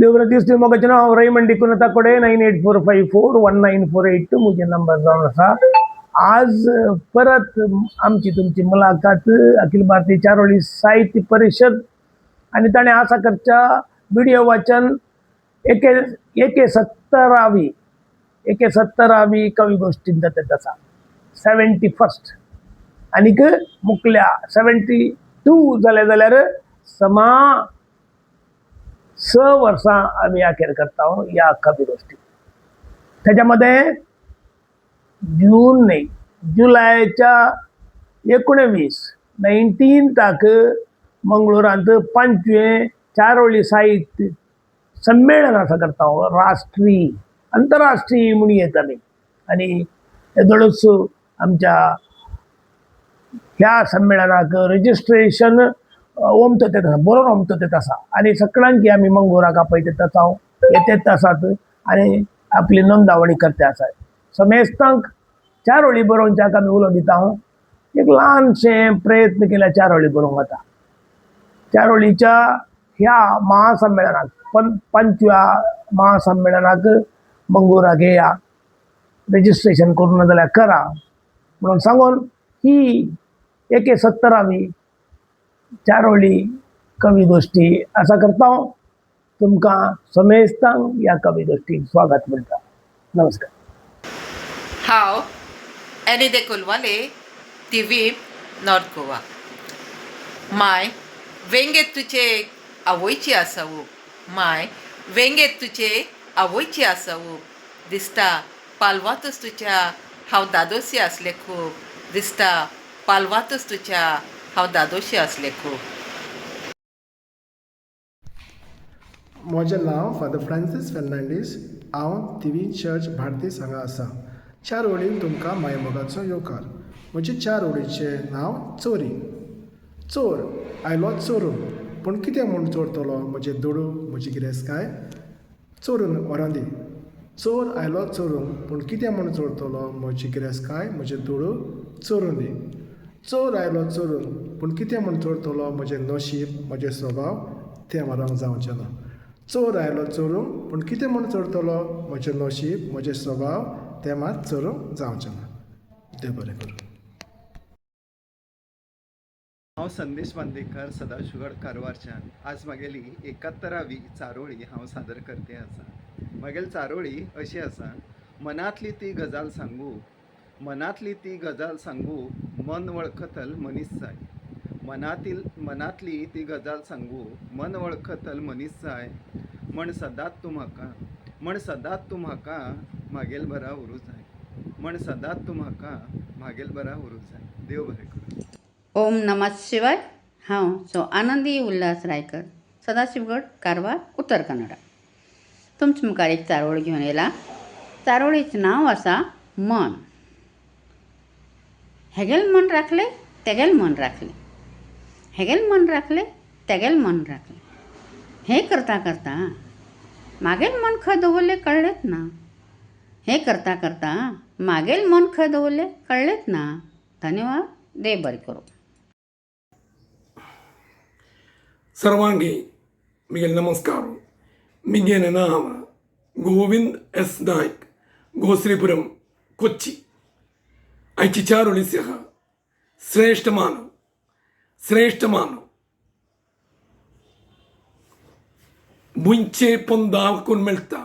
देवव्रतीस मोगाचें नांव रैमंड डिकुनाता कोडे 9845419482 मुझे नंबर जावन आसा. आज परत आमची तुमची मुलाखत अखिल भारतीय चारोळी साहित्य परिषद आणि ताणें आसा करच्या व्हिडिओ वाचन एके 70वी कवी गोष्टींत तेत आसा 71st आनीक मुखल्या 72 जाल्यार समा 6 वर्सां आम्ही अखेर करता या कवी गोष्टी. त्याच्यामध्ये जून नाही जुलैच्या 19 मंगळुरांत 5वें चारोळी साहित्य संमेलन असं करता राष्ट्रीय आंतरराष्ट्रीय म्हणून येता आमी. आणि तेदोळूच आमच्या ह्या संमेलनाक रजिस्ट्रेशन ओमतो तेत आसा बरोवन ओमतो तेत आसा आणि सगळ्यांकी आमी मंगळुराक आपयता जावं येतेत आसात आणि आपली नोंदवणी करते आसात. समेस्तांक चारोळी बरोवच्याक आमी उलो दिता. एक ल्हानशें प्रयत्न केल्या चारोळी बरोवंक आता. चारोळीच्या ह्या महासंमेलनाक 5व्या महासंमेलनाक मंगळुराक येया, रजिस्ट्रेशन करून जाल्यार करा म्हणून सांगून ही 71वी चारोळी कवी गोष्टी असा करता. तुमकां समेस्तांक या कवी गोष्टीक स्वागत म्हणटा. नमस्कार. हांव एनी दे कोलवाले तिवीप नॉर्थ गोवा. माय वेंगेत तुचे आवयची आसावू, माय वेंगेत तुचे आवयची आसावू. दिसता पालवातूच तुच्या हांव दादोशी आसलें खूब. दिसता पालवातूच तुच्या हांव दादोशी आसलें खूब. म्हजें नांव फादर फ्रांसीस फेर्नांडीस. हांव थिवी चर्च भारतीस हांगा आसा. चारोळीन तुमकां मायमोगाचो येवकार. म्हजे चारोळीचें नांव चोरी. चोर आयलो चोरून, पूण कितें म्हूण चोरतलो म्हजें दुडू म्हजी गिरेस्तकाय चोरून व्हरोन दी. चोर आयलो चोरूंक, पूण कितें म्हूण चोरतलो म्हजी गिरेस्तकाय म्हजें दुडू चोरून दी. चोर आयलो चोरूंक, पूण कितें म्हूण चोरतलो म्हजें नशीब म्हजे स्वभाव तें व्हरोंक जावचें ना. चोर आयलो चोरूंक, पूण कितें म्हूण चोरतलो म्हजें नशीब म्हजे स्वभाव तें मात चोरूंक जावचें ना. देव बरें करूं. हांव संदेश बांदेकर सदाशिवगड कारवारच्यान. आज म्हागेली 71वी चारोळी हांव सादर करते आसा. म्हागेली चारोळी अशी आसा. मनांतली ती गजाल सांगू, मनांतली ती गजाल सांगू, मन वळखतल मनीस जाय. मनांतली ती गजाल सांगू, मन वळखतल मनीस जाय. म्हण सदांच तूं म्हाका, म्हण सदांच तूं म्हाका म्हागेल बरा उरूं जाय. म्हण सदांच तूं म्हाका म्हागेल बरा उरूं जाय. देव बरें करूं. ओम नमः शिवाय. हांव आनंदी उल्हास रायकर, सदाशिवगड कारवार, उत्तर कन्नडा. तुमचे मुखार एक चारोळ घेवन येयला. चारोळीचें नांव आसा मन. हेगेल मन राखलें तेगेल मन राखलें, हेगेल मन राखलें तेगेल मन राखलें. हें करता करता मागेल मन खंय दवरलें कळ्ळेंच ना. हें करता करता मागेल मन खंय दवरलें कळ्ळेंच ना. धन्यवाद. देव बरें करूं. सर्वांगी मिगेल नमस्कार. मिगेन नाम गोविंद एस नायक, गोश्रीपुरम, कोच्ची. आयची चारोळी सहा श्रेष्ठ मानव, श्रेष्ठ मानव. बुंचे पोंदाकून मेळटा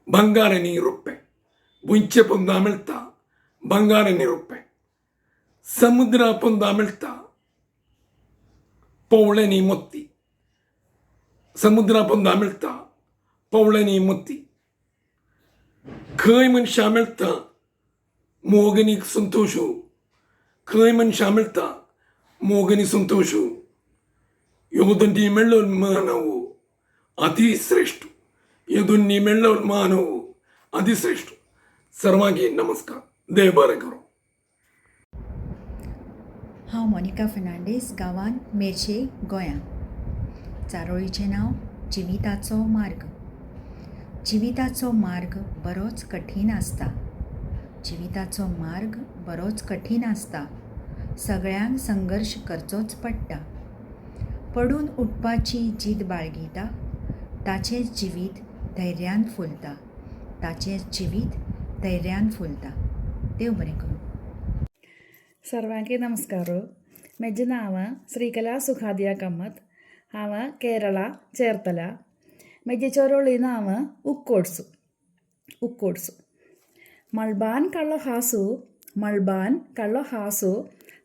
ಬಂಗಾರ आनी रुपे. बुंचे पोंदा मेळटा ಬಂಗಾರ आनी रुपे. समुद्र पोंदा मेळटा पवळे आनी मोती. समुद्रा पोंदा मेळटा पवळे आनी मोती. खंय मनशां मेळटा मोग आनी संतोश. खंय मनशां मेळटा मोग आनी संतोश. ह्यो दोनी मेळ्ळो मानव अतिश्रेष्ठ. ह्यो दोनी मेळ्ळो मानव अतिश्रेष्ठ. सर्वांगी नमस्कार. देव बरें करूं. हांव मोनिका फेर्नांडीस, गांवांत मेर्शे, गोंयांत. चारोळीचें नांव जिविताचो मार्ग. जिविताचो मार्ग बरोच कठीण आसता. जिविताचो मार्ग बरोच कठीण आसता. सगळ्यांक संघर्श करचोच पडटा. पडून उठपाची जीद बाळगिता. ताचें जिवीत धैर्यान फुलता. ताचें जिवीत धैर्यान फुलता. देव बरें करूं. सर्वांकी नमस्कार. म्हजें नांव श्रीकला सुखादिया कामत. हांव केरळा चेरतल्या. म्हजे चरोळी नांव उक्कोड्सु. मळबान काडलो हासू, मळबान काडलो हासू,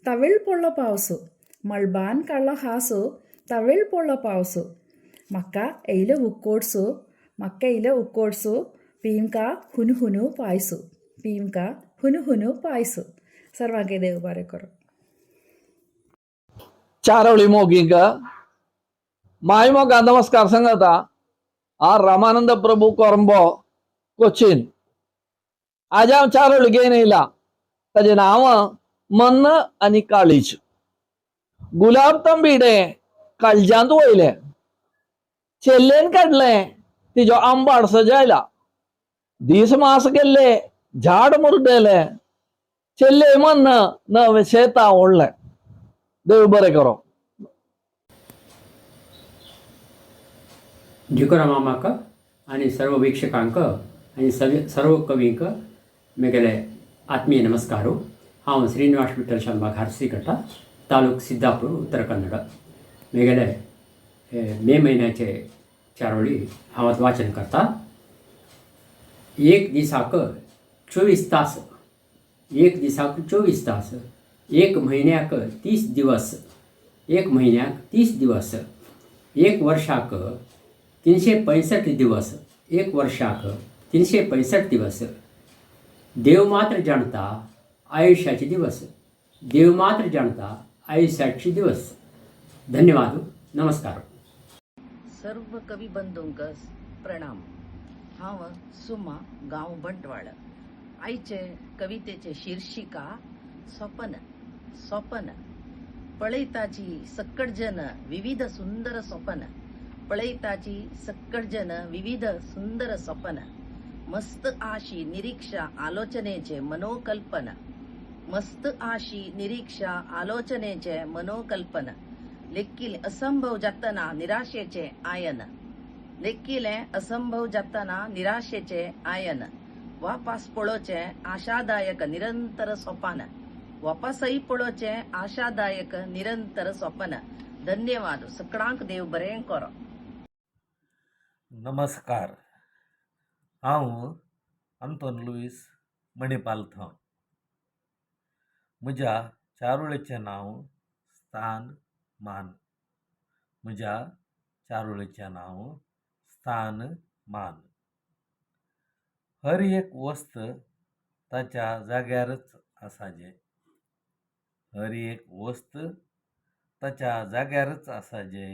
तविळ पडलो पावसू. मळबान काडलो हासू, तविळ पडलो पावसू. म्हाका येयलो उक्कोड्सू, पिंका हुनु हुनु पायसू. सर्वांकी देव बरें करूं. चारोळी मोगींक माय मोगा नमस्कार सांगता. हांव रामानंद प्रभू कोरंबो कोचीन. आज हांव चारोळी घेवन येयला. ताचें नांव मन्न आनी काळीज. गुलाब तांबिडे काळजांत वयले, चेल्लेन काडलें तिजो आंबाड सजयला. दीस मास गेल्ले झाड मुर्डेले, चेल्ले मन्न नवे शेतां ओडलें. देव बरें करो. जिकोरा मामाक आनी सर्व वीक्षकांक आनी सर्व कवींक म्हगेले आत्मीय नमस्कार. हांव श्रीनिवास विठ्ठल शर्मा घारसीकट्टा, तालूक सिद्धापूर, उत्तर कन्नड. म्हगेले मे म्हयन्याचे चारोळी हांव वाचन करता. एक दिसाक 24 तास, एक दिसाक 24 तास, एक म्हयन्याक 30 दिवस, एक म्हयन्याक 30 दिवस, एक वर्षाक 365 दिवस, एक वर्षाक 365 दिवस. देव मात्र जाणता आयुष्याचे दिवस, देव मात्र जाणता आयुष्याचे दिवस. धन्यवाद. नमस्कार. सर्व कवी बंधूंक प्रणाम. हांव सुमा, गांव बंटवाळ. आयचे कवितेचे शीर्षिका सोपन. पळयताची सक्कडजन विविध सुंदर सोपन. पळयताची सक्कडजन विविध सुंदर सोपन. मस्त आशी निरीक्षा आलोचनेचे मनोकल्पन. मस्त आशी निरीक्षा आलोचनेचे मनोकल्पन. लेकिले असंभव जातना निराशेचे आयन. लेकिले असंभव जातना निराशेचे आयन. वापास पळोवचे आशादायक निरंतर सोपान. वापासय पळोवचे आशादायक निरंतर सोपन. धन्यवाद. सगळ्यांक देव बरें करो. नमस्कार. हांव आंतोन लुईस मणिपालथांव. म्हज्या चारोळेचें नांव स्थान मान. म्हज्या चारोळेचें नांव स्थान मान. हर एक वस्त ताच्या जाग्यारच आसाजे. हर एक वस्त ताच्या जाग्यारच आसाजे,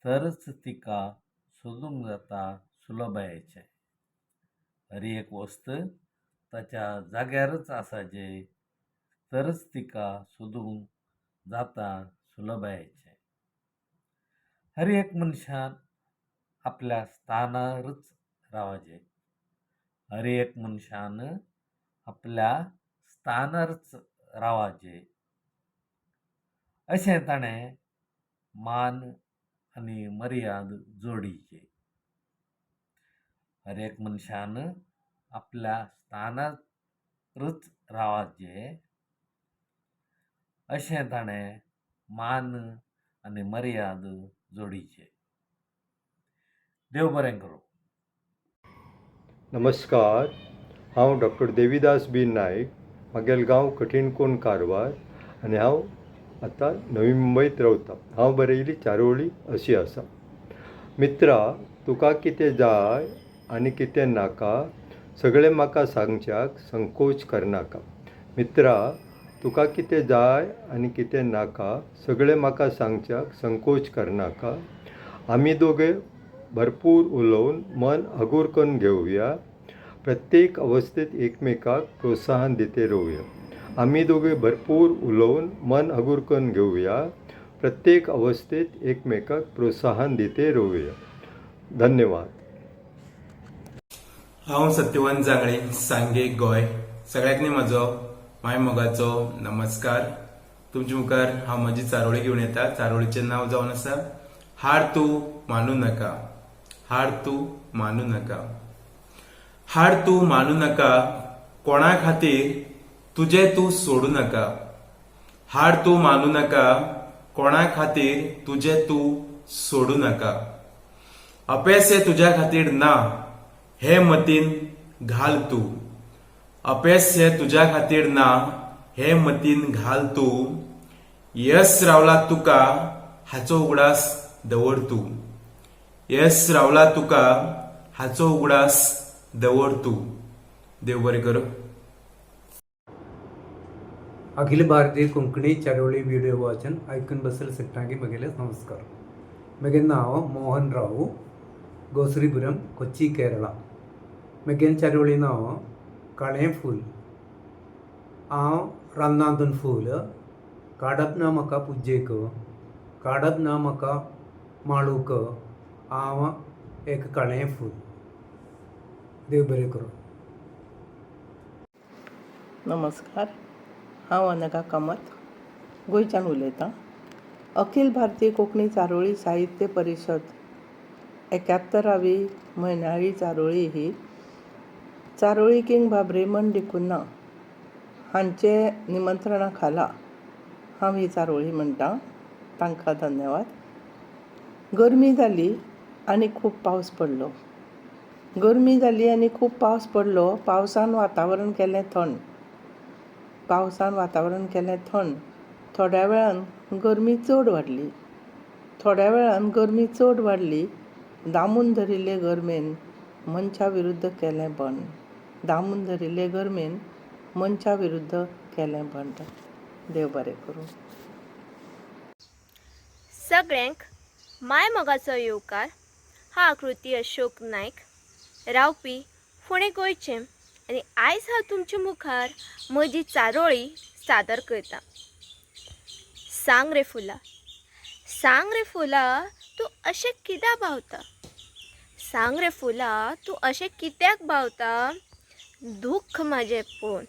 तरच तिका सोदूंक जाता सुलभायेचें. हर एक वस्त ताच्या जाग्यारच आसाजे, तरच तिका सोदूंक जाता सुलभायेचें. हर एक मनशान आपल्या स्थानारच रावचें. हर एक मनशान आपल्या स्थानारच रावचें अशें ताणें मान आनी मर्याद जोडीचे. हर एक मनशान आपल्या स्थानारच रावचें अशें ताणें मान आनी मर्याद जोडीचे. देव बरें करूं. नमस्कार. हांव डॉक्टर देविदास बी नायक. म्हागेलें गांव कठीणकोण कारवार आनी हांव आतां नवी मुंबईत रावतां. हांव बरयली चारोळी अशी आसा. मित्रा, तुका कितें जाय आनी कितें नाका सगळें म्हाका सांगच्याक संकोच करनाका. मित्रा, तुका कितें जाय आनी कितें नाका सगळें म्हाका सांगच्याक संकोच करनाका. आमी दोगे भरपूर उलोवन मन अगूर करून घेवया. प्रत्येक अवस्थेत एकमेकाक प्रोत्साहन दिते रावया. आमी दोगे भरपूर उलोवन मन अगूर करून घेवया. प्रत्येक अवस्थेत एकमेकाक प्रोत्साहन दिते रावया. धन्यवाद. हांव सत्यवंत जांगळे, सांगे, गोंय. सगळ्यांनी म्हजो मायमोगाचो नमस्कार. तुमचे मुखार हांव म्हजी चारोळी घेवन येता. चारोळीचें नांव जावन आसा हार तूं मानूं नाका. हार तूं मानू नका. हार तूं मानू नका, कोणा खातीर तुजें तूं सोडू नका. हार तूं मानू नका, कोणा खातीर तुजें तूं सोडू नका. अपेस तुज्या खातीर ना हे मतीन घाल तूं. अपेस तुज्या खातीर ना हे मतीन घाल तूं. यस रावला तुका हाचो उगडास दवर तूं. यस रावला तुका हाचो उगडास दवर तूं. देव बरें करूं. अखिल भारतीय कोंकणी चारोळी व्हिडिओ वाचन ऐकून बसल सगळ्यांक म्हगेले नमस्कार. म्हजें नांव मोहन राव, गोसरीपुरम, कोची, केरळा. म्हगेलें चारोळी नांव काळें फूल. हांव रानांतून फूल काडप ना म्हाका पुजेक, काडप ना म्हाका माळूक. हांव एक काळें फूल. देव बरें करूं. नमस्कार, हांव अनघा कामत गोंयच्यान उलयतां. अखिल भारतीय कोंकणी चारोळी साहित्य परिशद 71वी म्हयन्याळी चारोळी ही चारोळी किंग बाब रेमंड डिकुन्ना हांचे निमंत्रणा खाला हांव ही चारोळी म्हणटां. तांकां धन्यवाद. गरमी जाली आनी खूब पावस पडलो. गरमी जाली आनी खूब पावस पडलो. पावसान वातावरण केलें थंड. थोड्या वेळान गरमी चड वाडली. दामून धरिल्ले गरमेन मनशा विरुद्ध केलें बंड. देव बरें करूं. सगळ्यांक माय मोगाचो येवकार. हांव आकृती अशोक नायक, रावपी फोंडे गोंयचें, आनी आयज हांव तुमच्या मुखार म्हजी चारोळी सादर करतां. सांग रे फुला, सांग रे फुला, तूं अशें कित्याक भावता? सांग रे फुला, तूं अशें कित्याक भावता? दूख म्हाजें पळोवन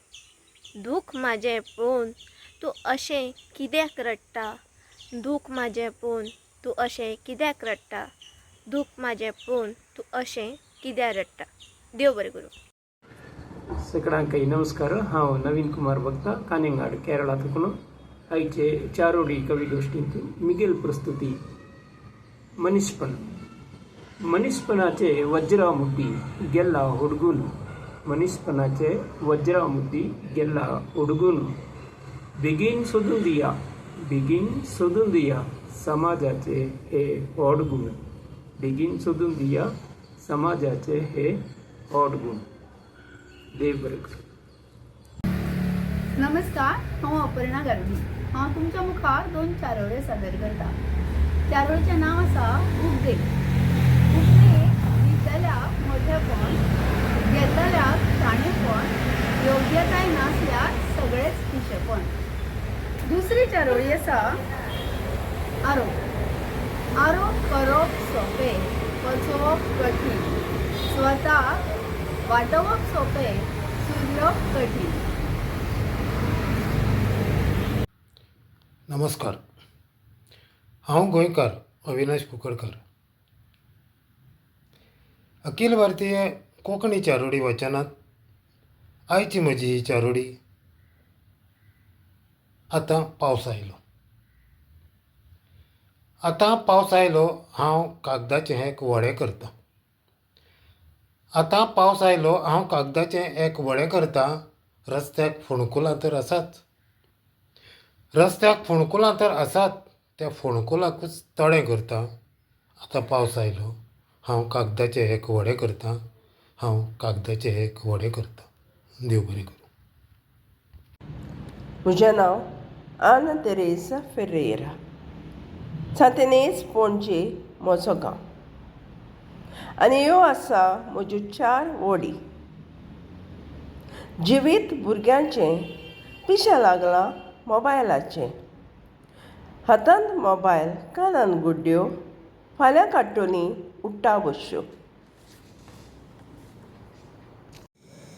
तूं अशें कित्याक रडटा? दूख म्हाजें पळोवन तूं अशें कित्याक रडटा? दूख म्हाजें पळोवन तूं अशें कित्याक रडटा? देव बरें करूं. सगळ्यांक नमस्कार. हांव नवीन कुमार भक्त, कानेंगाड, केरळांतून. आयचे चारोळी कवी गोश्टींत मिगेल प्रस्तुती. मनीसपणाचे वज्रामुद्दी गेल्ला हुडगून. मनीसपणाचे वज्रामुद्दी गेल्ला हुडगून. बेगीन सोदून दिया समाजाचे हे ओडगूण. बेगीन सोदून दिया समाजाचे हे ओडगूण. देव बरें करूं. नमस्कार, हांव अपर्णा गार्गी. हांव तुमच्या मुखार 2 चारोळे सादर करता. चारोळेचें नांव आसा उगदेक. उगदेक दितल्याक मोठेपण, घेतल्याक शाणेपण, योग्यताय नासल्यार सगळेंच पिशेपण. दुसरी चारोळी आसा आरोप. आरोप करप सोंपें, पचोवप कठीण. स्वताक वाटोवप सोंपें, सुर्योप कठीण. नमस्कार, हांव गोंयकार अविनाश कुंकळकर. अखिल भारतीय कोंकणी चारोळी वाचनांत आयची म्हजी ही चारोळी. आतां पावस आयलो, हांव कागदाचें एक वडें करतां. रस्त्याक फोणकुलां तर आसात, त्या फोणकुलांकूच तळें करता. आतां पावस आयलो, हांव कागदाचें एक वडें करतां. देव बरें करूं. म्हजें नांव आना तेरेसा फेरेरा. सांतेनेज, पणजे म्हजो गांव. आनी ह्यो आसा म्हज्यो 4 वडी. जिवीत भुरग्यांचें पिशें लागलां मोबायलाचें. हातांत मोबायल, कानान गुड्ड्यो, फाल्यां काडटलीं उठ्ठा बश्यो.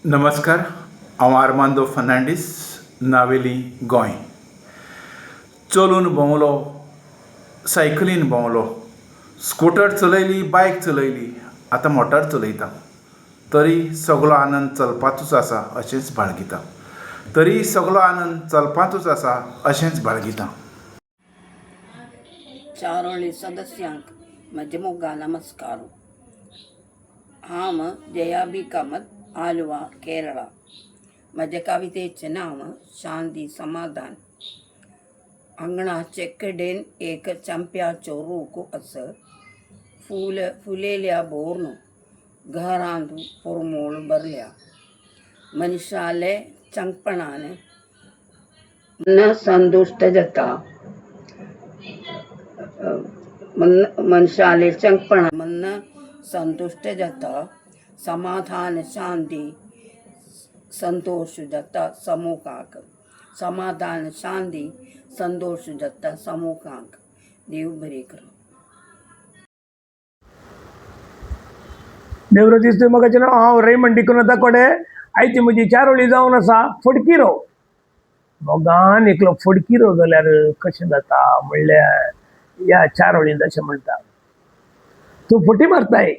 नमस्कार, हांव आर्मांदो फर्नांडीस, नावेली, गोंय. चलून भोंवलो, सायकलीन भोंवलो, स्कूटर चलयली, बायक चलयली, आतां मोटार चलयता तरी सगळो आनंद चलपाचोच आसा अशेंच बाळगिता. तरी सगळो आनंद चलपाचोच आसा अशेंच बाळगिता. चारोळी सदस्यांक म्हजे मोगा नमस्कार. हांव जयाबी कामत आलवा केरळा. म्हज्या कवितेचें नांव शांती समाधान. आंगणाचे कडेन एक चंप्याचो रूख आसा. फुलेल्या बोरनो घरांत पुरमोळ भरल्या. मनशाले चंगपणान मन संतुश्ट जाता. मनशाले चंगपणान मन संतुश्ट जाता. समाधान शांती संतोष जाता समुखाक. समाधान शांती संतोष जाता समुखाक. देव बरें करूं. देवराज दिसतोय मगाचे नाव हांव रेमंड डिकोनाता कोडे. आयची म्हजी चारोळी जावन आसा फडकिरो. मोगान एकलो फडकिरो जाल्यार कशें जाता म्हणल्यार ह्या चारोळींत अशें म्हणटा, तूं फटी मारताय.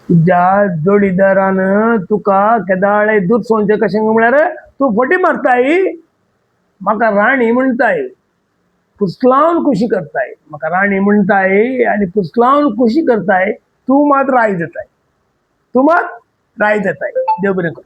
तुज्या जोडीदारान तुका केदाळे दूध सोंचे कशें म्हळ्यार तूं फटी मारताय. म्हाका राणी म्हणटाय, पुसलावन खुशी करताय. म्हाका राणी म्हणटाय आनी पुसलावन खुशी करताय. तूं मात राय जाताय. देव बरें कर.